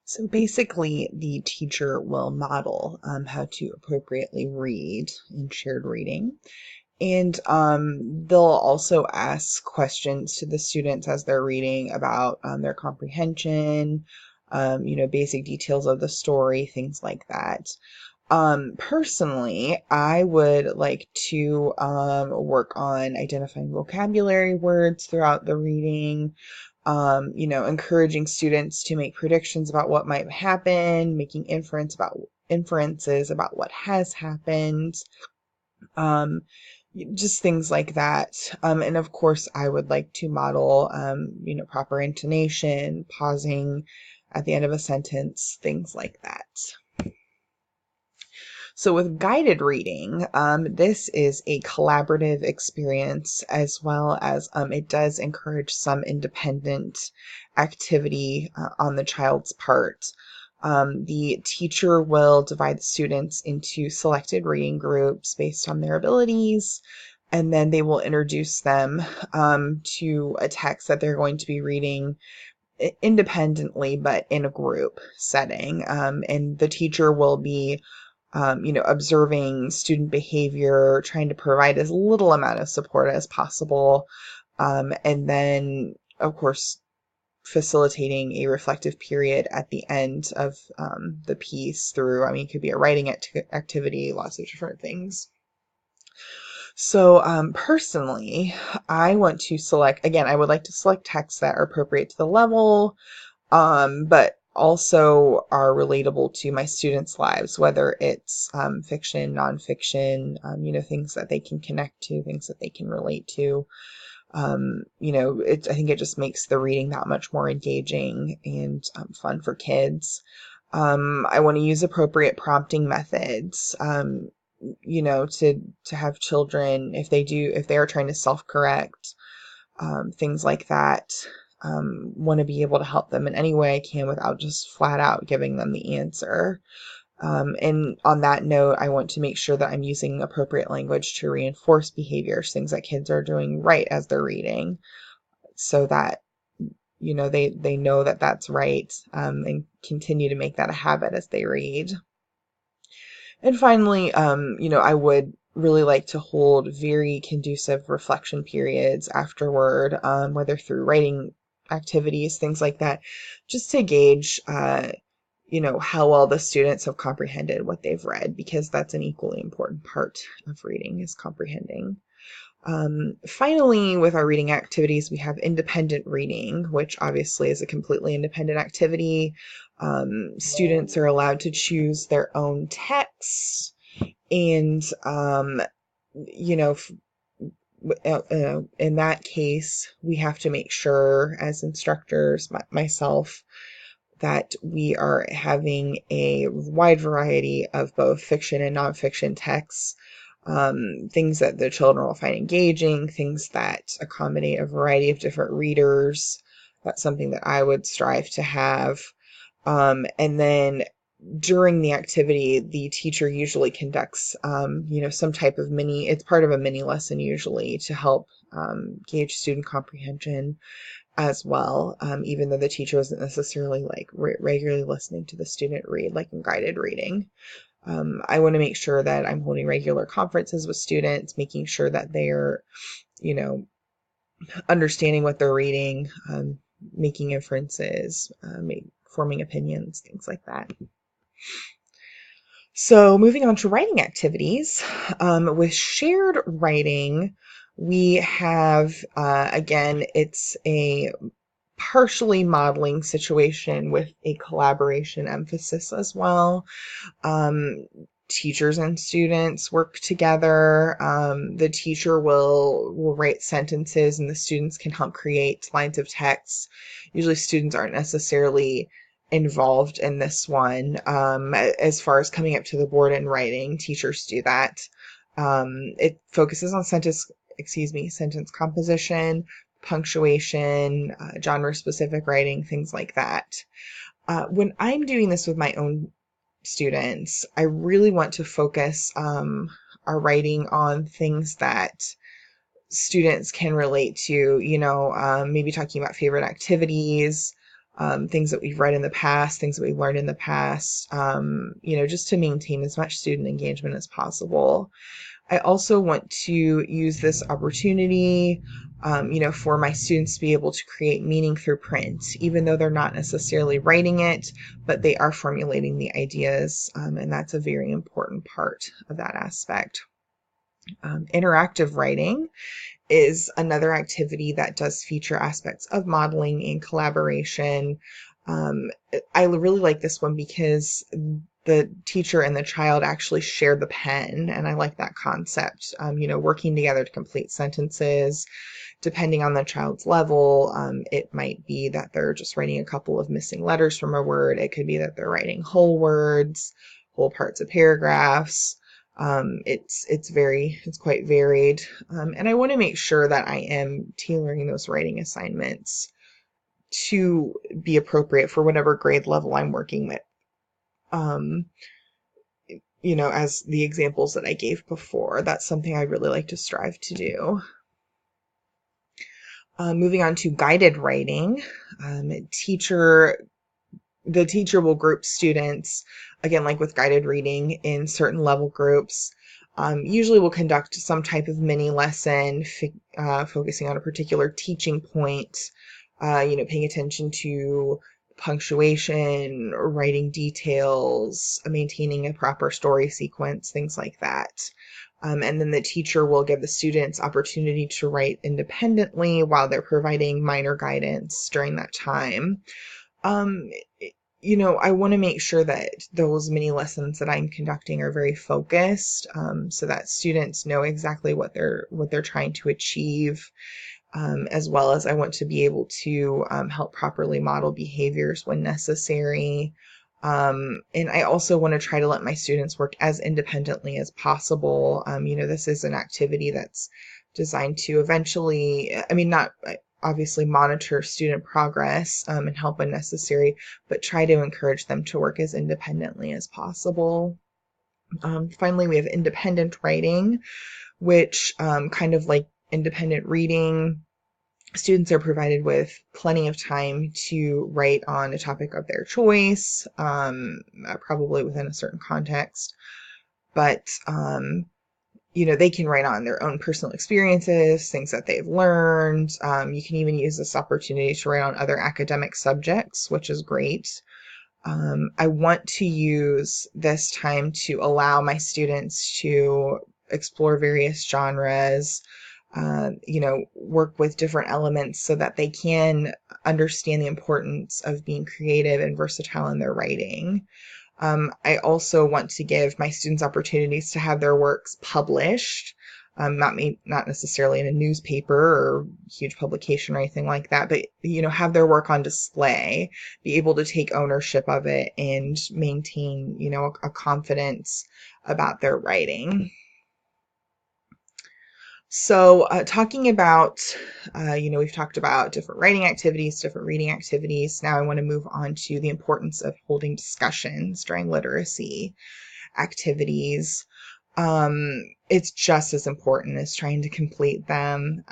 So basically, the teacher will model how to appropriately read in shared reading. And they'll also ask questions to the students as they're reading about their comprehension, basic details of the story, things like that. Personally, I would like to work on identifying vocabulary words throughout the reading, encouraging students to make predictions about what might happen, making inferences about what has happened, um, just things like that. And of course, I would like to model, proper intonation, pausing at the end of a sentence, things like that. So with guided reading, this is a collaborative experience as well as it does encourage some independent activity on the child's part. The teacher will divide the students into selected reading groups based on their abilities, and then they will introduce them to a text that they're going to be reading independently, but in a group setting. And the teacher will be observing student behavior, trying to provide as little amount of support as possible, and then, of course, facilitating a reflective period at the end of the piece through, it could be a writing activity, lots of different things. So personally, I want to select, again, I would like to select texts that are appropriate to the level, but also are relatable to my students' lives, whether it's fiction, nonfiction, things that they can connect to, things that they can relate to. I think it just makes the reading that much more engaging and fun for kids. I want to use appropriate prompting methods. To have children, if they are trying to self-correct, things like that. Want to be able to help them in any way I can without just flat out giving them the answer. And on that note, I want to make sure that I'm using appropriate language to reinforce behaviors, things that kids are doing right as they're reading, so that they know that that's right, and continue to make that a habit as they read. And finally, I would really like to hold very conducive reflection periods afterward, whether through writing activities, things like that, just to gauge, how well the students have comprehended what they've read, because that's an equally important part of reading is comprehending. Finally, with our reading activities, we have independent reading, which obviously is a completely independent activity. Students are allowed to choose their own texts, and in that case, we have to make sure, as instructors, myself, that we are having a wide variety of both fiction and nonfiction texts, things that the children will find engaging, things that accommodate a variety of different readers. That's something that I would strive to have. And then during the activity, the teacher usually conducts, some type of it's part of a mini lesson usually to help gauge student comprehension as well, even though the teacher isn't necessarily like regularly listening to the student read, like in guided reading. I want to make sure that I'm holding regular conferences with students, making sure that they're, understanding what they're reading, making inferences, forming opinions, things like that. So moving on to writing activities, with shared writing, we have, again, it's a partially modeling situation with a collaboration emphasis as well. Teachers and students work together. The teacher will write sentences and the students can help create lines of text. Usually students aren't necessarily involved in this one. As far as coming up to the board and writing, teachers do that. It focuses on sentence composition, punctuation, genre-specific writing, things like that. When I'm doing this with my own students, I really want to focus our writing on things that students can relate to, maybe talking about favorite activities, things that we've read in the past, things that we've learned in the past, just to maintain as much student engagement as possible. I also want to use this opportunity, for my students to be able to create meaning through print, even though they're not necessarily writing it, but they are formulating the ideas, and that's a very important part of that aspect. Interactive writing is another activity that does feature aspects of modeling and collaboration. Um, I really like this one because the teacher and the child actually share the pen, and I like that concept. Working together to complete sentences. Depending on the child's level, it might be that they're just writing a couple of missing letters from a word. It could be that they're writing whole words, whole parts of paragraphs. It's quite varied. And I want to make sure that I am tailoring those writing assignments to be appropriate for whatever grade level I'm working with. As the examples that I gave before, that's something I really like to strive to do. Moving on to guided writing, the teacher will group students, again, like with guided reading, in certain level groups. Usually we'll conduct some type of mini lesson focusing on a particular teaching point, paying attention to punctuation, writing details, maintaining a proper story sequence, things like that. And then the teacher will give the students opportunity to write independently while they're providing minor guidance during that time. I want to make sure that those mini lessons that I'm conducting are very focused, so that students know exactly what they're trying to achieve, as well as I want to be able to help properly model behaviors when necessary. And I also want to try to let my students work as independently as possible. This is an activity that's designed to eventually, not obviously monitor student progress and help when necessary, but try to encourage them to work as independently as possible. Finally, we have independent writing, which kind of like independent reading, students are provided with plenty of time to write on a topic of their choice, probably within a certain context, but they can write on their own personal experiences, things that they've learned. You can even use this opportunity to write on other academic subjects, which is great. I want to use this time to allow my students to explore various genres, work with different elements so that they can understand the importance of being creative and versatile in their writing. I also want to give my students opportunities to have their works published, not necessarily in a newspaper or huge publication or anything like that, but have their work on display, be able to take ownership of it, and maintain a confidence about their writing. So talking about, we've talked about different writing activities, different reading activities. Now I want to move on to the importance of holding discussions during literacy activities. It's just as important as trying to complete them.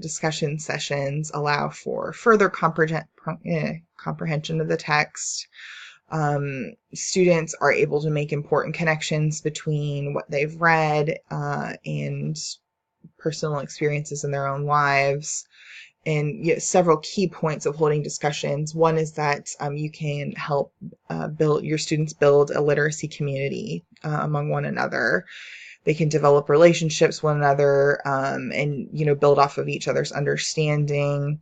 Discussion sessions allow for further comprehension of the text. Students are able to make important connections between what they've read and personal experiences in their own lives. And several key points of holding discussions. One is that you can help your students build a literacy community among one another. They can develop relationships with one another, and build off of each other's understanding.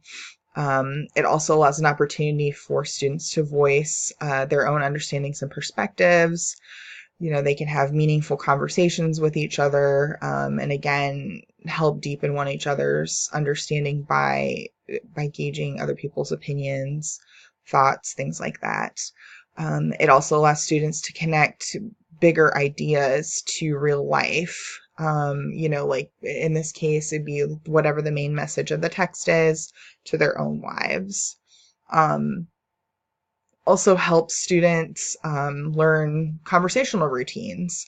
It also allows an opportunity for students to voice their own understandings and perspectives. They can have meaningful conversations with each other, and again, help deepen one each other's understanding by gauging other people's opinions, thoughts, things like that. It also allows students to connect bigger ideas to real life. Like in this case, it'd be whatever the main message of the text is to their own lives. Also helps students learn conversational routines.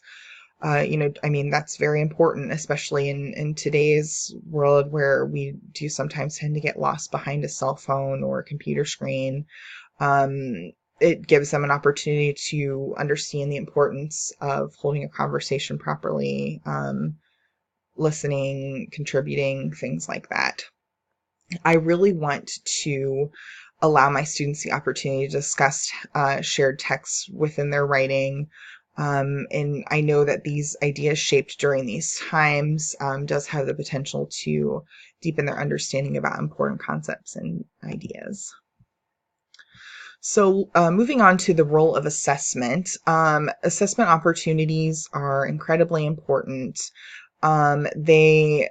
That's very important, especially in today's world where we do sometimes tend to get lost behind a cell phone or a computer screen. It gives them an opportunity to understand the importance of holding a conversation properly, listening, contributing, things like that. I really want to allow my students the opportunity to discuss shared texts within their writing. And I know that these ideas shaped during these times does have the potential to deepen their understanding about important concepts and ideas. So moving on to the role of assessment. Assessment opportunities are incredibly important. They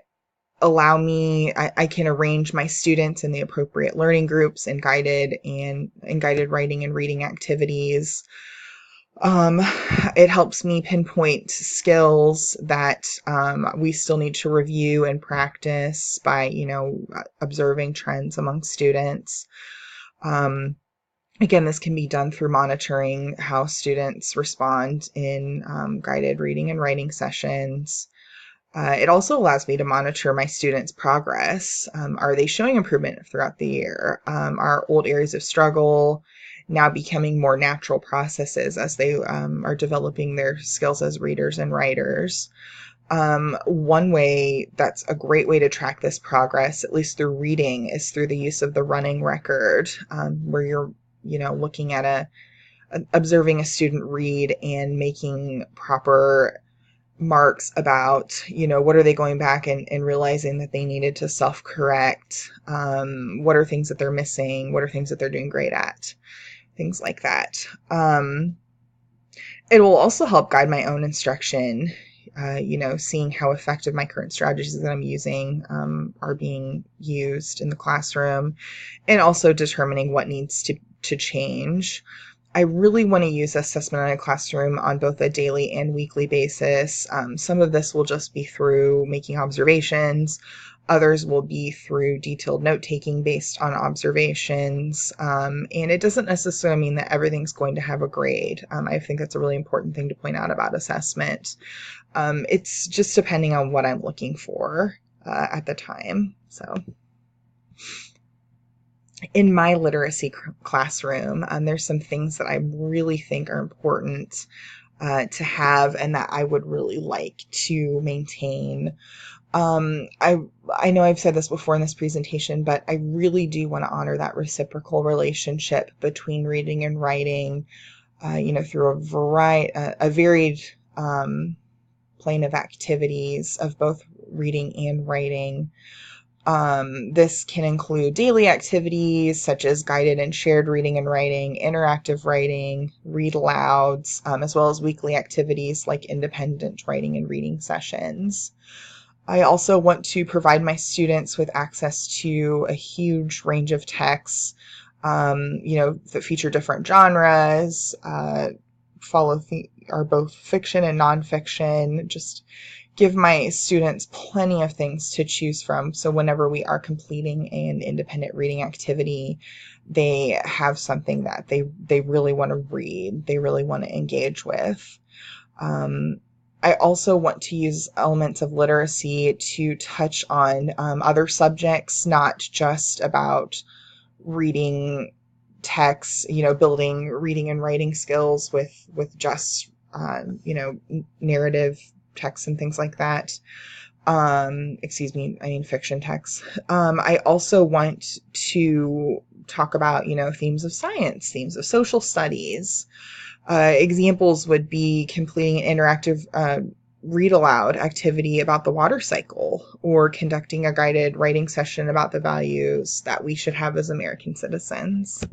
allow me, I can arrange my students in the appropriate learning groups and guided writing and reading activities. Um, it helps me pinpoint skills that we still need to review and practice by, observing trends among students. Again, this can be done through monitoring how students respond in guided reading and writing sessions. It also allows me to monitor my students' progress. Are they showing improvement throughout the year? Are old areas of struggle now becoming more natural processes as they are developing their skills as readers and writers? One way that's a great way to track this progress, at least through reading, is through the use of the running record, where you're looking at observing a student read and making proper marks about, what are they going back and realizing that they needed to self-correct, what are things that they're missing, what are things that they're doing great at, things like that. It will also help guide my own instruction, seeing how effective my current strategies that I'm using are being used in the classroom, and also determining what needs to change. I really want to use assessment in a classroom on both a daily and weekly basis. Some of this will just be through making observations. Others will be through detailed note-taking based on observations. And it doesn't necessarily mean that everything's going to have a grade. I think that's a really important thing to point out about assessment. It's just depending on what I'm looking for at the time. So in my literacy classroom, there's some things that I really think are important to have and that I would really like to maintain. I know I've said this before in this presentation, but I really do want to honor that reciprocal relationship between reading and writing, through a varied plane of activities of both reading and writing. This can include daily activities such as guided and shared reading and writing, interactive writing, read alouds, as well as weekly activities like independent writing and reading sessions. I also want to provide my students with access to a huge range of texts, that feature different genres, are both fiction and nonfiction, just give my students plenty of things to choose from. So whenever we are completing an independent reading activity, they have something that they really want to read, they really want to engage with. I also want to use elements of literacy to touch on other subjects, not just about reading texts, building reading and writing skills with just, narrative texts and things like that. Fiction texts. I also want to talk about, themes of science, themes of social studies. Examples would be completing an interactive read aloud activity about the water cycle, or conducting a guided writing session about the values that we should have as American citizens.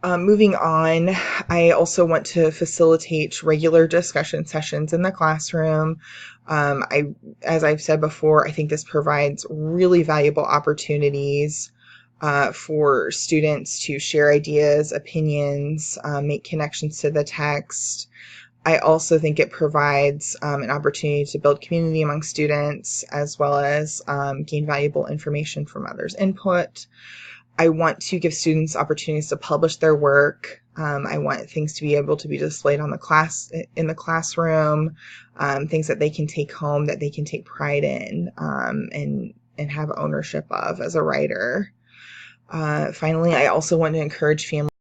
Moving on, I also want to facilitate regular discussion sessions in the classroom. As I've said before, I think this provides really valuable opportunities for students to share ideas, opinions, make connections to the text. I also think it provides an opportunity to build community among students, as well as gain valuable information from others' input. I want to give students opportunities to publish their work, I want things to be able to be displayed in the classroom, things that they can take home, that they can take pride in, and have ownership of as a writer. Finally, I also want to encourage families